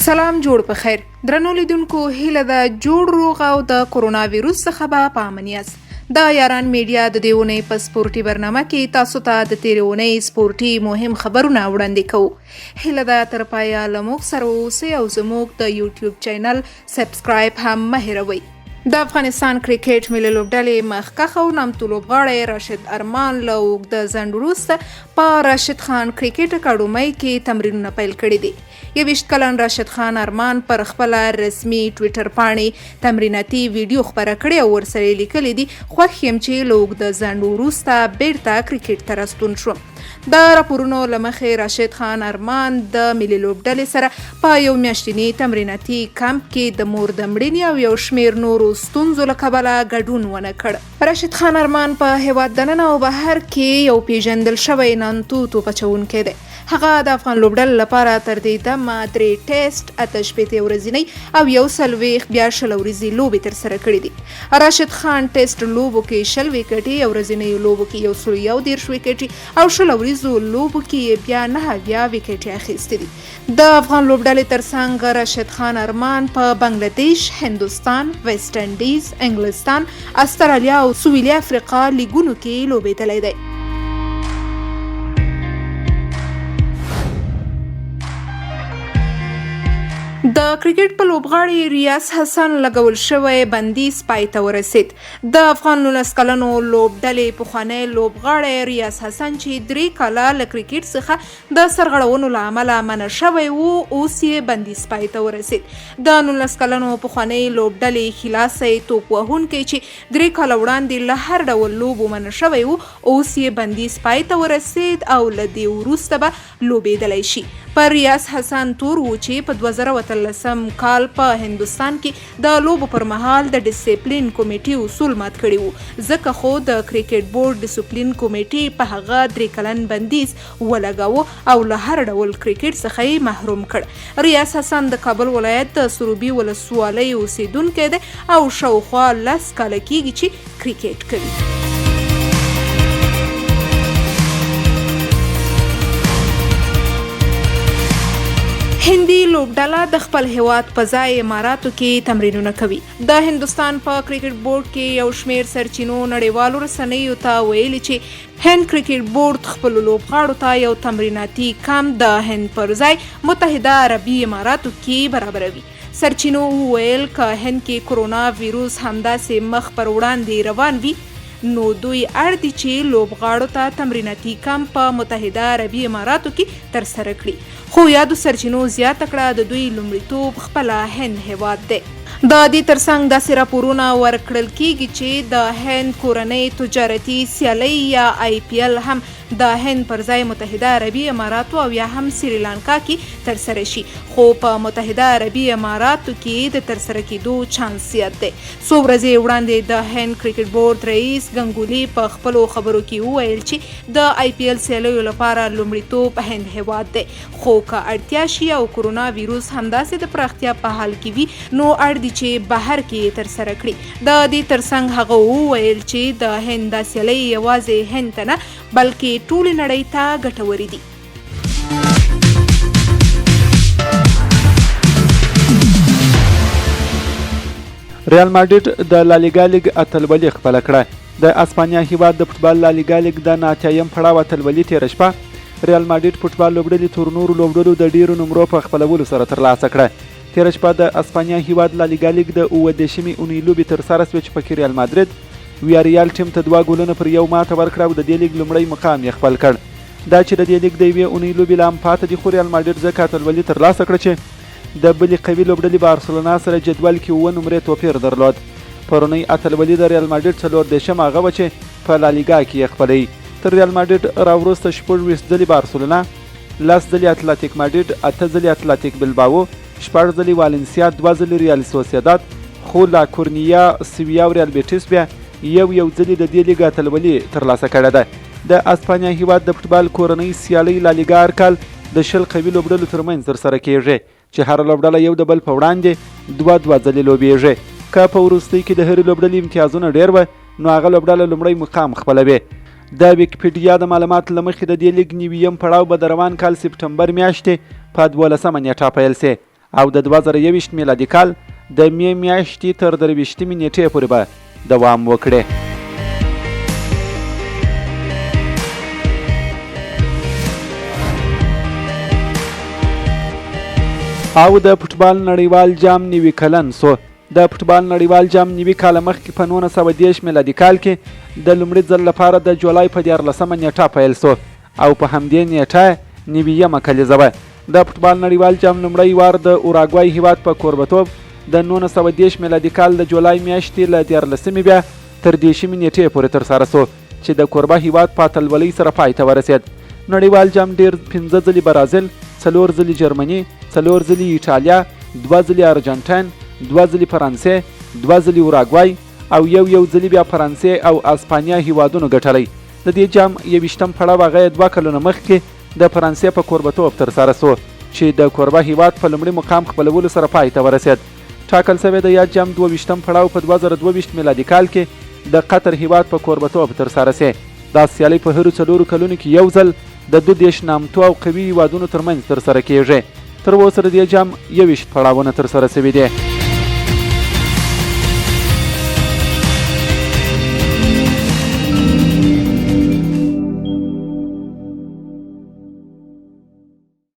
سلام جوړ په خیر درنو لیدونکو هیله ده جوړ روغ او د کرونا ویروس څخه به په امن یاست. د یاران میډیا د دې اونۍ په سپورټي برنامه کې تاسو ته د تیرې اونۍ سپورټي مهم خبرونه وړاندې کوو. هیله ده تر پایه له موږ سره اوسئ او زموږ د یوټیوب چینل سبسکرایب هم مه هیروئ. د افغانستان کرکټ ملي لوبډلې مخکښ او نامتو لوبغاړی راشد ارمان له اوږده ځنډ وروسته په راشد خان کرکټ اکاډمۍ کې تمرینونه پیل کړي دي. 21 کلن راشد خان ارمان پر خپله رسمي ټویټر پاڼې تمریناتي ویډیو خپره کړې او ورسره لیکلي دي خوښ یم چې له اوږده ځنډ وروسته بیرته کرکټ ته راستون شوم. د راپورونو له مخې راشد خان ارمان د ملي لوبډلې سره په یو میاشتني تمریناتي کمپ کې د مور د مړینې او یو شمېر نورو ستونزو له کبله ګډون ونه کړ. راشد خان ارمان په هیواد دننه او بهر کې یو پیژندل شوی نامتو توپ اچوونکی دی. هغه د افغان لوبډلې لپاره تر دې دمه 3 ټیسټ 8 ورځنۍ او 140 بیا 20 ورځې لوبې ترسره کړې دي. راشد خان ټیسټ لوبو کې 20 وکټې او ورځنیو لوبو کې 110 وکټې او 20 ورځو لوبو کې بیا 9 وکټې اخیستې دي. د افغان لوبډلې ترڅنګ راشد خان ارمان په بنگلادیش، هندوستان، ویسټ انډیز، انګلستان، استرالیا او سویلي افریقا لیګونو کې لوبېدلی دی. د کرکټ په لوبغاړي ریاض حسن لګول شوی بندیز پای ته ورسید. د افغان 19 کلنو لوبډلې پخوانی لوبغاړی ریاض حسن چې 3 کاله له کرکټ څخه د سرغړونو له امله منع شوی و اوس یې بندیز پای ته ورسید. د 19 کلنو پخوانی لوبډلې خلاصی توپ وهونکی چې 3 کاله وړاندې له هر ډول لوبو منع شوی و اوس یې بندیز پای ته ورسید او له دې وروسته به لوبېدلی شي. پر ریاض حسن تور و چې په 2013 کال په هندوستان کې د لوبو پر مهال د ډیسپلین کمیټې اصول مات کړي وو ځکه خو د کرکټ بورډ ډیسپلین کمیټې په هغه 3 کلن بندیز ولګاوه او له هر ډول کرکټ څخه یې محروم کړ. ریاض حسن د کابل ولایت د سروبي ولسوالۍ اوسیدونکی دی او شاوخوا 10 کاله کیږي چې کرکټ کوي. هندي لوبډله د خپل هیواد په ځای اماراتو کې تمرینونه کوي. د هندوستان په کرکټ بورډ کې یو شمېر سرچینو نړیوالو رسنیو ته ویلي چې هند کرکټ بورډ خپلو لوبغاړو ته یو تمریناتي کمپ د هند پر ځای متحده عربي اماراتو کې برابروي. سرچینو وویل که هند کې کرونا ویروس همداسې مخ پر وړاندې روان وي نو دوی اړ دي چې لوبغاړو ته تمریناتي کمپ په متحده عربي اماراتو کې ترسره کړي. خو یادو سرچینو زیاته کړه د دوی لومړیتوب خپله هند هیواد دی. د دې ترڅنګ داسې راپورونه ورکړل کیږي چې د هند کورنۍ تجارتي سیالۍ یا IPL هم د هند پر ځای متحده عربي اماراتو او یا هم سریلانکا کې ترسره شي خو په متحده عربي اماراتو کې د ترسره کېدو چانس زیات دی. څو ورځې وړاندې د هند کرکټ بورډ رئیس ګنګولي په خپلو خبرو کې وویل چې د IPL سیالیو لپاره لومړیتوب هند هیواد دی خو که اړتیا شي او کرونا ویروس همداسې د پراختیا په حال کې وي نو اړ دي چې بهر کې ترسره کړي. د دې ترڅنګ هغه وویل چې د هند دا سیالۍ یوازې هند ته نه بلکې ټولې نړۍ ته ګټورې دي. ریال ماډریډ د لالیګا لیګ اتلولي خپله کړه. د اسپانیا هیواد د فوټبال لالیګا لیګ د 9 پړاو اتلولي تېره شپه ریال ماډریډ فوټبال لوبډلې تر نورو لوبډلو د ډیرو نمرو په خپلولو سره ترلاسه کړه. تېره شپه د اسپانیا هیواد لالیګا لیګ د 18مې اونۍ لوبې ترسره شوې چې پکې ریال ماډریډ ویاریال ټیم ته 2 ګولونه پر 1 ماته ورکړه او د دې لیګ لومړی مقام یې خپل کړ. دا چې د دې لیګ د 1 اونۍ لوبې لا هم پاته دي خو ریال ماډریډ ځکه اتلولي ترلاسه کړه چې د بلې قوي لوبډلې بارسلونا سره جدول کې 7 نمرې توپیر درلود. پرونی اتلولي د ریال ماډریډ 14 هغه وه چې په لالیګا کې یې خپلوي. تر ریال ماډریډ راوروسته 26 ځلې بارسلونا، 10 ځلې اتلتیک ماډریډ، 8 ځلې اتلتیک بلباو، 6 ځلې والنسیا، 2 ځلې ریال سوسیداد، خو لا کورنیا، سویا او ریال بیټیس بیا یو ځلې د دې لیګ اتلولي ترلاسه کړې ده. د اسپانیا هیواد د فوټبال کورنۍ سیالۍ لالیګا هر کال د 20 قوي لوبډلو ترمنځ ترسره کیږي چې هره لوبډله یو د بل په وړاندې 2 ځلې لوبیږي. که په وروستۍ کې د هرې لوبډلې امتیازونه ډېر وه نو هغه لوبډله لومړی مقام خپلوي. د ویکیپیډیا د معلوماتو له مخې د دې لیګ 9 پړاو به د روان کال سپټمبر میاشتې په 12 نیټه پیل سي. او د 2021 میلادي کال د می میاشتې تر 23 نیټې پورې به دوام وکړي. او د فوټبال نړیوال جام نوي کلن سو. د فوټبال نړیوال جام نوي کال مخکې په 1910 میلادي کال کې د لومړي ځل لپاره د جولای په 14مه نیټه پیل سو او په همدې نیټه 90مه کلیزه وه. د فوټبال نړیوال جام لومړی وار د اوراګوای هیواد په کوربتوب د 1910 میلادي کال د جولای میاشتې له 14مې بیا تر 30مې نیټې پورې ترسره سو چې د کوربه هیواد په اتلولۍ سره پای ته ورسېد. نړیوال جام ډېر 15 ځلې برازیل، 4 ځلې جرمني، 4 ځلې ایټالیا، 2 ځلې ارجنټاین، 2 ځلې فرانسې، 2 ځلې اوراګوای او یو ځلې بیا فرانسې او اسپانیا هیوادونو ګټلی. د دې جام 21م پړاو هغه 2 کلونه مخکې د فرانسې په کوربتوب ترسره سو چې د کوربه هیواد په لومړي مقام خپلولو سره پای ته ورسېد. ټاکل شوی د یاد جام 22م پړاو په 2022 میلادي کال کې د قطر هیواد په کوربتوب ترسره سي. دا سیالۍ په هرو 4 کلونو کې یو ځل د 2 نامتو او قوي هیوادونو ترمنځ ترسره کیږي. تر اوسه د دې جام 21 پړاوونه ترسره شوي دي.